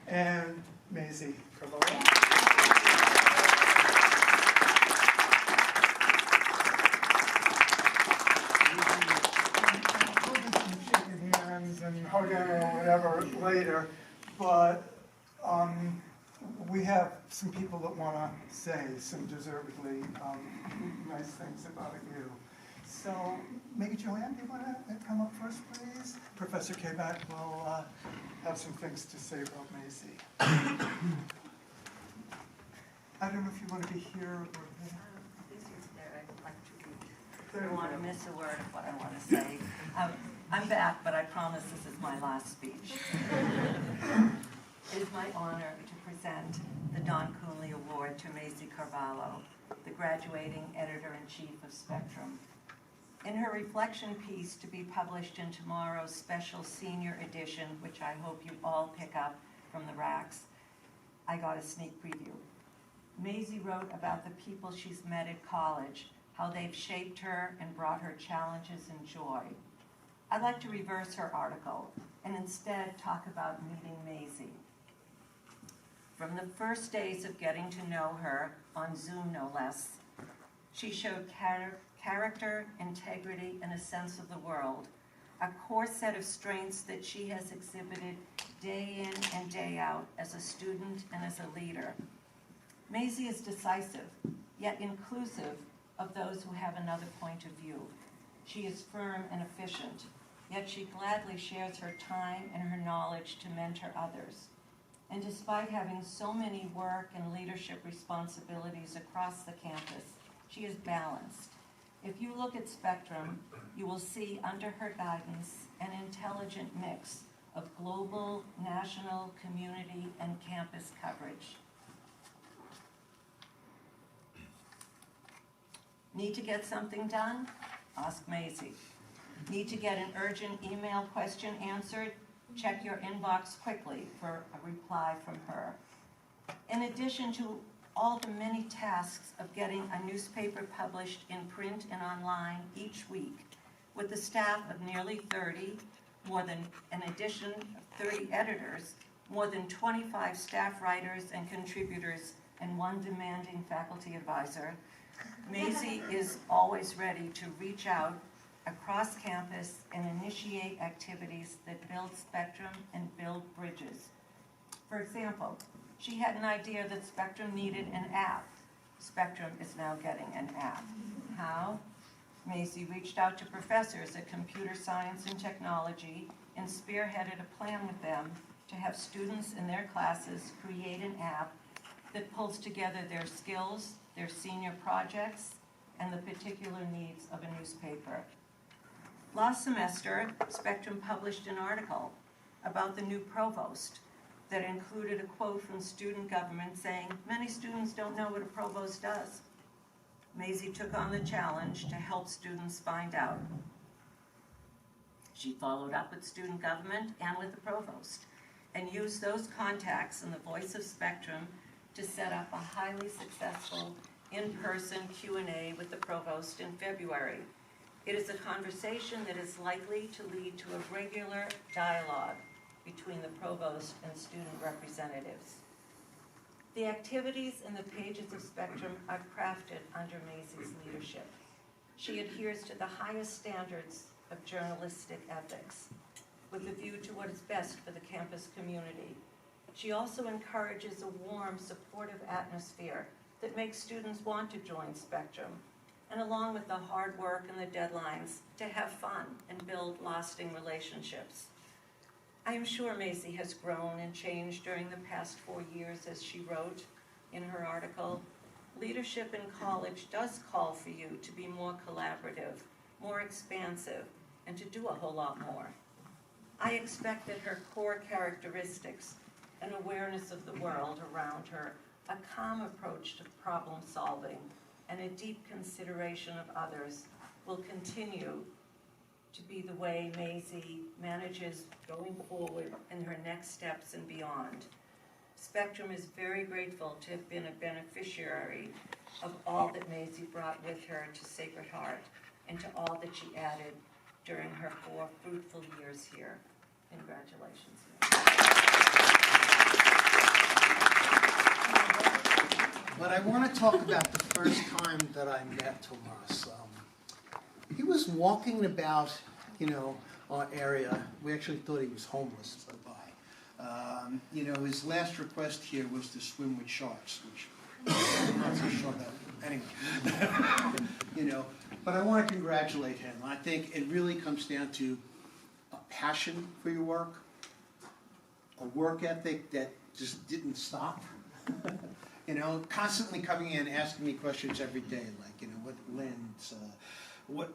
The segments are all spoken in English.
and Maisie Carvalho. We'll do some shaking hands and hugging or whatever later, but we have some people that want to say some deservedly nice things about you. So maybe Joanne, do you want to come up first, please? Professor Kabak will have some things to say about Maisie. I don't know if you want to be here or there. This is there. I'd like to read. I don't want to miss a word of what I want to say. I'm back, but I promise this is my last speech. It is my honor to present the Don Coonley Award to Maisie Carvalho, the graduating editor-in-chief of Spectrum. In her reflection piece to be published in tomorrow's special senior edition, which I hope you all pick up from the racks, I got a sneak preview. Maisie wrote about the people she's met at college, how they've shaped her and brought her challenges and joy. I'd like to reverse her article and instead talk about meeting Maisie. From the first days of getting to know her, on Zoom no less, she showed character, integrity, and a sense of the world, a core set of strengths that she has exhibited day in and day out as a student and as a leader. Maisie is decisive, yet inclusive of those who have another point of view. She is firm and efficient, yet she gladly shares her time and her knowledge to mentor others. And despite having so many work and leadership responsibilities across the campus, she is balanced. If you look at Spectrum, you will see under her guidance an intelligent mix of global, national, community, and campus coverage. Need to get something done? Ask Maisie. Need to get an urgent email question answered? Check your inbox quickly for a reply from her. In addition to all the many tasks of getting a newspaper published in print and online each week, with the staff of nearly 30, more than an addition of 30 editors, more than 25 staff writers and contributors, and one demanding faculty advisor, Maisie is always ready to reach out across campus and initiate activities that build Spectrum and build bridges. For example, she had an idea that Spectrum needed an app. Spectrum is now getting an app. How? Maisie reached out to professors at Computer Science and Technology and spearheaded a plan with them to have students in their classes create an app that pulls together their skills, their senior projects, and the particular needs of a newspaper. Last semester, Spectrum published an article about the new provost that included a quote from student government saying, "Many students don't know what a provost does." Maisie took on the challenge to help students find out. She followed up with student government and with the provost and used those contacts and the voice of Spectrum to set up a highly successful in-person Q&A with the provost in February. It is a conversation that is likely to lead to a regular dialogue between the provost and student representatives. The activities in the pages of Spectrum are crafted under Maisie's leadership. She adheres to the highest standards of journalistic ethics with a view to what is best for the campus community. She also encourages a warm, supportive atmosphere that makes students want to join Spectrum, and along with the hard work and the deadlines, to have fun and build lasting relationships. I am sure Maisie has grown and changed during the past 4 years, as she wrote in her article. Leadership in college does call for you to be more collaborative, more expansive, and to do a whole lot more. I expect that her core characteristics, an awareness of the world around her, a calm approach to problem solving, and a deep consideration of others will continue to be the way Maisie manages going forward in her next steps and beyond. Spectrum is very grateful to have been a beneficiary of all that Maisie brought with her to Sacred Heart and to all that she added during her 4 fruitful years here. Congratulations. I want to talk about the first time that I met Tomas. He was walking about, our area. We actually thought he was homeless, by. His last request here was to swim with sharks, which I'm not so sure about. Anyway, but I want to congratulate him. I think it really comes down to a passion for your work, a work ethic that just didn't stop. Constantly coming in, asking me questions every day, like, what lens,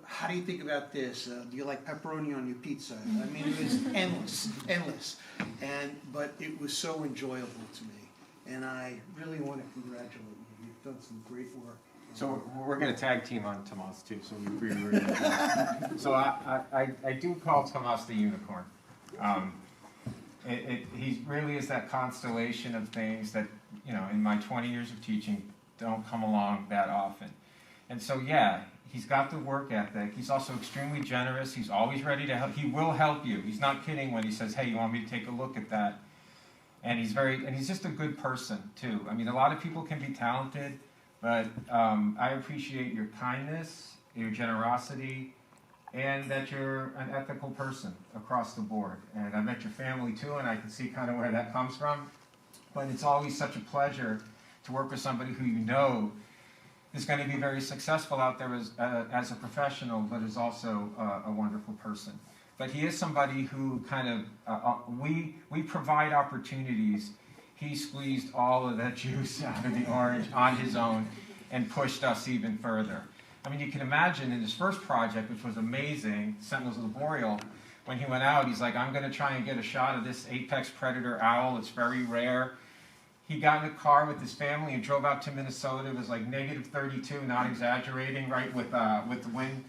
how do you think about this? Do you like pepperoni on your pizza? I mean, it was endless. But it was so enjoyable to me. And I really want to congratulate you. You've done some great work. So we're going to tag team on Tomas too, so we agree. So I do call Tomas the unicorn. He really is that constellation of things that, in my 20 years of teaching, don't come along that often. And so, yeah, he's got the work ethic. He's also extremely generous. He's always ready to help. He will help you. He's not kidding when he says, hey, you want me to take a look at that? And he's just a good person, too. I mean, a lot of people can be talented, but I appreciate your kindness, your generosity, and that you're an ethical person across the board. And I met your family too, and I can see kind of where that comes from. But it's always such a pleasure to work with somebody who is going to be very successful out there as a professional, but is also a wonderful person. But he is somebody who kind of, we provide opportunities. He squeezed all of that juice out of the orange on his own and pushed us even further. I mean, you can imagine in his first project, which was amazing, Sentinels of the Boreal, when he went out, he's like, I'm going to try and get a shot of this apex predator owl. It's very rare. He got in a car with his family and drove out to Minnesota. It was like negative 32, not exaggerating, right, with the wind,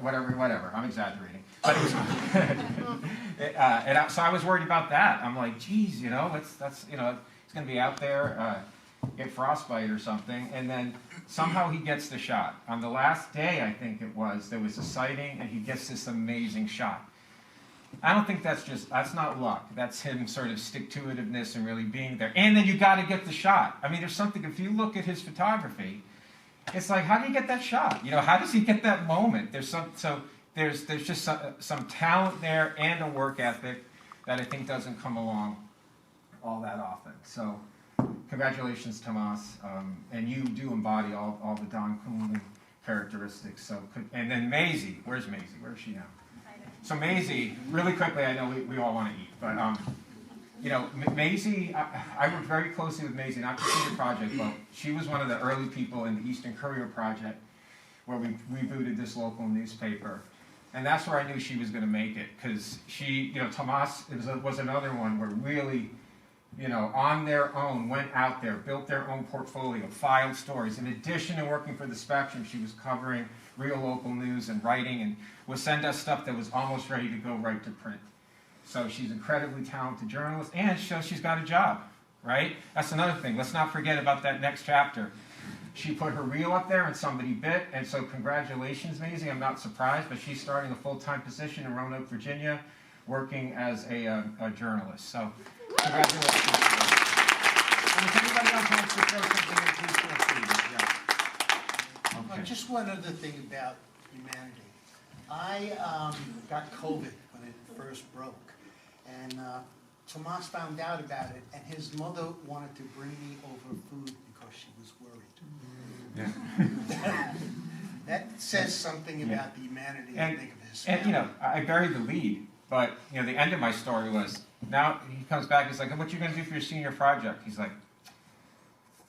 whatever. I'm exaggerating. But it was, so I was worried about that. I'm like, geez, it's going to be out there, get frostbite or something. And then somehow he gets the shot. On the last day, I think it was, there was a sighting, and he gets this amazing shot. I don't think that's not luck. That's him sort of stick-to-itiveness and really being there. And then you got to get the shot. I mean, there's something, if you look at his photography, it's like, how do you get that shot? How does he get that moment? There's just some talent there and a work ethic that I think doesn't come along all that often. So congratulations, Tomas. And you do embody all the Don Coonley characteristics. So, and then Maisie, where's Maisie? Where's she now? So Maisie, really quickly, I know we all want to eat, but Maisie, I worked very closely with Maisie, not just in the project, but she was one of the early people in the Eastern Courier Project, where we rebooted this local newspaper. And that's where I knew she was going to make it, because she, Tomas was another one where really, on their own, went out there, built their own portfolio, filed stories. In addition to working for the Spectrum, she was covering real local news and writing, and would send us stuff that was almost ready to go right to print. So she's an incredibly talented journalist, and she's got a job, right? That's another thing. Let's not forget about that next chapter. She put her reel up there and somebody bit, and so congratulations, Maisie. I'm not surprised, but she's starting a full-time position in Roanoke, Virginia, working as a journalist. So congratulations. And if anybody else wants to throw something in, please feel free. Yeah. Okay. Just one other thing about humanity. I got COVID when it first broke, and Tomas found out about it, and his mother wanted to bring me over food because she was worried. Yeah. That says something about the humanity, I think, of his family. And, I buried the lead, but, the end of my story was, now he comes back, he's like, what are you going to do for your senior project? He's like,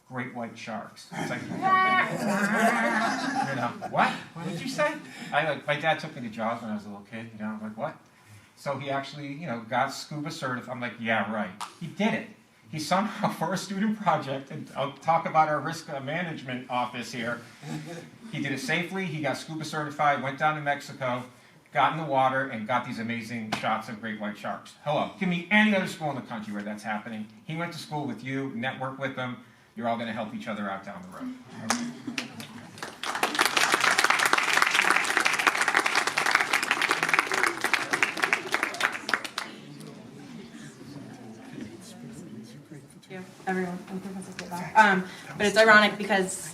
great white sharks. It's like, what? What did you say? My dad took me to Jaws when I was a little kid, I'm like, what? So he actually, got scuba certified. I'm like, yeah, right. He did it. He somehow, for a student project, and I'll talk about our risk management office here, he did it safely, he got scuba certified, went down to Mexico, got in the water, and got these amazing shots of great white sharks. Hello. Give me any other school in the country where that's happening. He went to school with you, networked with them. You're all going to help each other out down the road. you, everyone, and Professor Spivak. But it's ironic because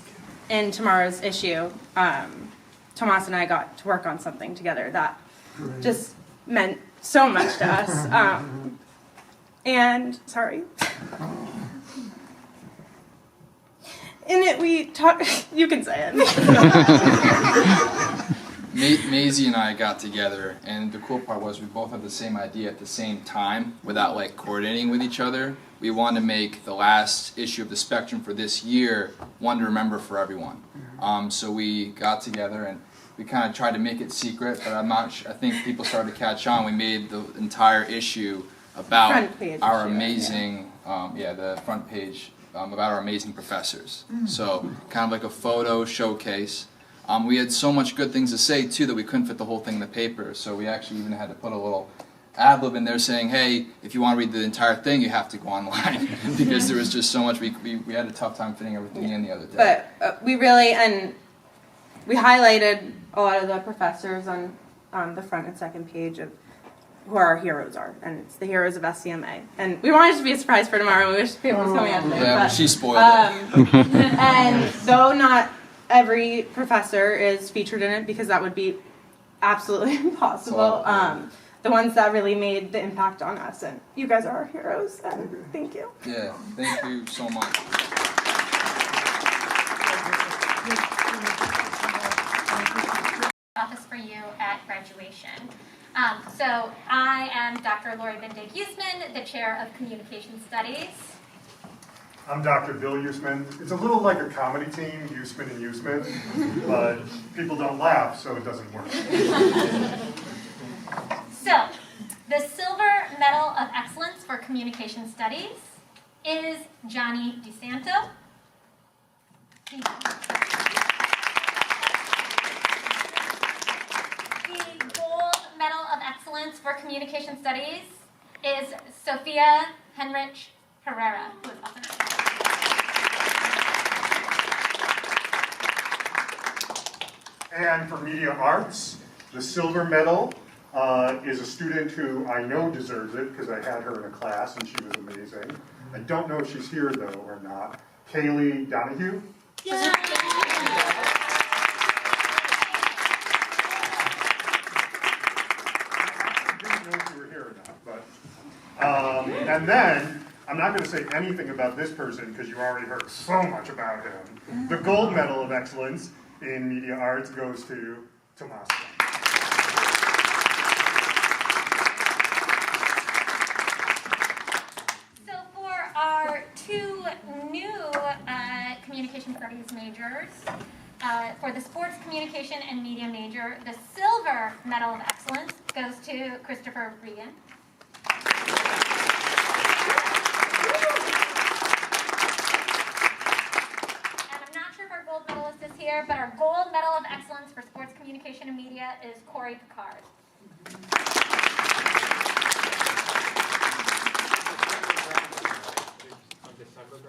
in tomorrow's issue, Tomas and I got to work on something together that just meant so much to us. And, sorry. In it, we talk. You can say it. Maisie and I got together, and the cool part was we both had the same idea at the same time without like coordinating with each other. We wanted to make the last issue of the Spectrum for this year one to remember for everyone. So we got together and we kind of tried to make it secret, but I think people started to catch on. We made the entire issue about our amazing, the front page about our amazing professors. So kind of like a photo showcase. We had so much good things to say too that we couldn't fit the whole thing in the paper, so we actually even had to put a little ad-lib in there saying, hey, if you want to read the entire thing, you have to go online, because there was just so much, we had a tough time fitting everything in the other day. But we really, and we highlighted a lot of the professors on the front and second page of who our heroes are, and it's the heroes of SCMA. And we wanted it to be a surprise for tomorrow. We wish people was coming out today. Yeah, but she spoiled it. And though not every professor is featured in it, because that would be absolutely impossible. The ones that really made the impact on us, and you guys are our heroes, and thank you. Yeah, thank you so much. Office for you at graduation. So I am Dr. Lori Vindig-Usman, the Chair of Communication Studies. I'm Dr. Bill Usman. It's a little like a comedy team, Usman and Usman, but people don't laugh, so it doesn't work. So, the Silver Medal of Excellence for Communication Studies is Johnny DeSanto. The Gold Medal of Excellence for Communication Studies is Sophia Henrich Herrera, who is also known. And for media arts, the silver medal is a student who I know deserves it because I had her in a class and she was amazing. I don't know if she's here though or not. Kaylee Donahue. Yeah. I didn't know if you were here or not, but and then I'm not going to say anything about this person because you already heard so much about him. The gold medal of excellence in media arts goes to Tomas. So for our two new communication studies majors, for the sports communication and media major, the silver medal of excellence goes to Christopher Regan. Here, but our gold medal of excellence for sports communication and media is Corey Picard.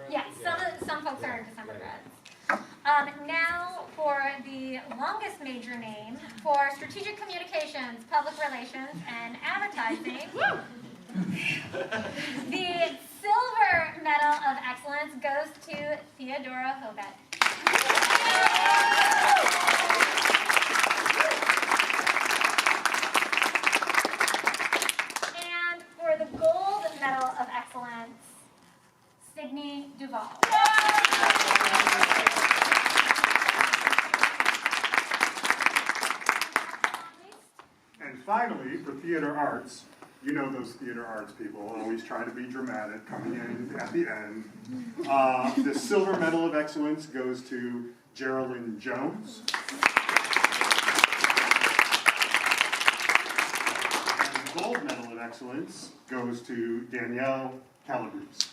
Yeah, some folks are December grads. Now for the longest major name for strategic communications, public relations, and advertising. The silver medal of excellence goes to Theodora Hovet. And for the gold medal of excellence, Signe Duval. And finally, for theater arts, you know those theater arts people always try to be dramatic, coming in at the end. The silver medal of excellence goes to Geraldine Jones. And the gold medal of excellence goes to Danielle Calabrese.